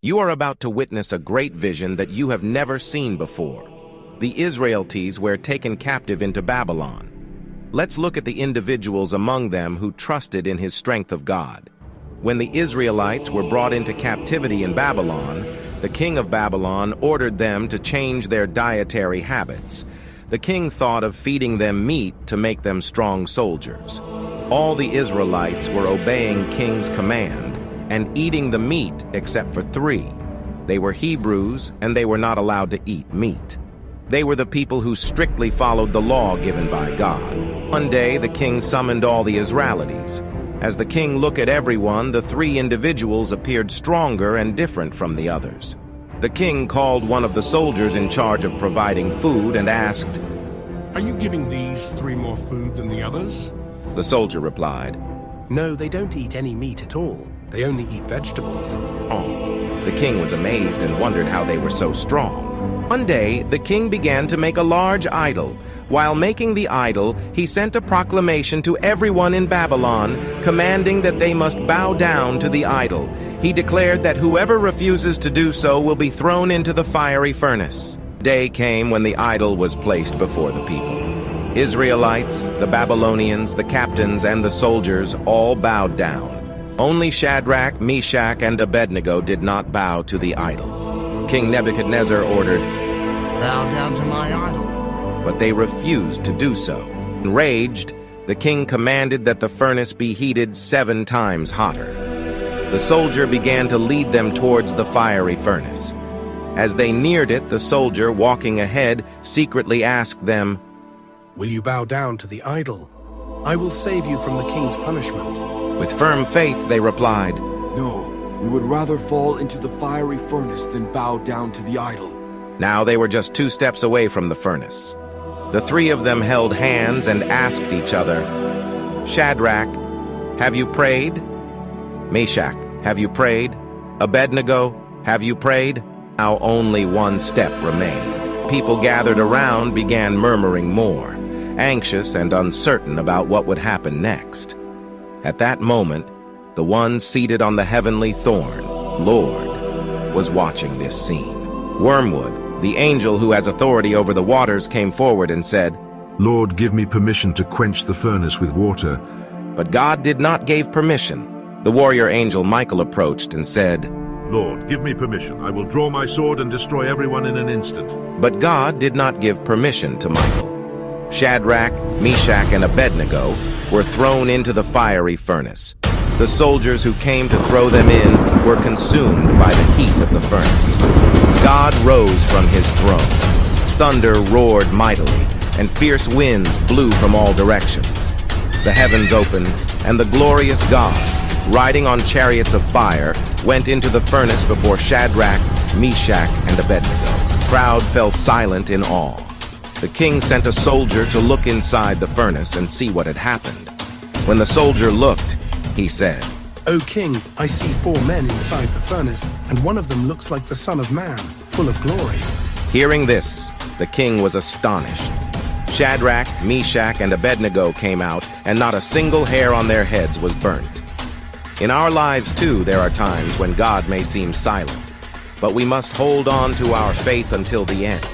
You are about to witness a great vision that you have never seen before. The Israelites were taken captive into Babylon. Let's look at the individuals among them who trusted in his strength of God. When the Israelites were brought into captivity in Babylon, the king of Babylon ordered them to change their dietary habits. The king thought of feeding them meat to make them strong soldiers. All the Israelites were obeying king's command and eating the meat except for three. They were Hebrews, and they were not allowed to eat meat. They were the people who strictly followed the law given by God. One day, the king summoned all the Israelites. As the king looked at everyone, the three individuals appeared stronger and different from the others. The king called one of the soldiers in charge of providing food and asked, "Are you giving these three more food than the others?" The soldier replied, "No, they don't eat any meat at all. They only eat vegetables." "Oh." The king was amazed and wondered how they were so strong. One day, the king began to make a large idol. While making the idol, he sent a proclamation to everyone in Babylon, commanding that they must bow down to the idol. He declared that whoever refuses to do so will be thrown into the fiery furnace. Day came when the idol was placed before the people. Israelites, the Babylonians, the captains, and the soldiers all bowed down. Only Shadrach, Meshach, and Abednego did not bow to the idol. King Nebuchadnezzar ordered, "Bow down to my idol." But they refused to do so. Enraged, the king commanded that the furnace be heated 7 times hotter. The soldier began to lead them towards the fiery furnace. As they neared it, the soldier, walking ahead, secretly asked them, "Will you bow down to the idol? I will save you from the king's punishment." With firm faith, they replied, "No, we would rather fall into the fiery furnace than bow down to the idol." Now they were just 2 steps away from the furnace. The 3 of them held hands and asked each other, "Shadrach, have you prayed? Meshach, have you prayed? Abednego, have you prayed?" Now only 1 step remained. People gathered around began murmuring more, anxious and uncertain about what would happen next. At that moment, the one seated on the heavenly thorn, Lord, was watching this scene. Wormwood, the angel who has authority over the waters, came forward and said, "Lord, give me permission to quench the furnace with water." But God did not give permission. The warrior angel Michael approached and said, "Lord, give me permission. I will draw my sword and destroy everyone in an instant." But God did not give permission to Michael. Shadrach, Meshach, and Abednego were thrown into the fiery furnace. The soldiers who came to throw them in were consumed by the heat of the furnace. God rose from his throne. Thunder roared mightily, and fierce winds blew from all directions. The heavens opened, and the glorious God, riding on chariots of fire, went into the furnace before Shadrach, Meshach, and Abednego. The crowd fell silent in awe. The king sent a soldier to look inside the furnace and see what had happened. When the soldier looked, he said, "O king, I see 4 men inside the furnace, and one of them looks like the Son of Man, full of glory." Hearing this, the king was astonished. Shadrach, Meshach, and Abednego came out, and not a single hair on their heads was burnt. In our lives, too, there are times when God may seem silent, but we must hold on to our faith until the end.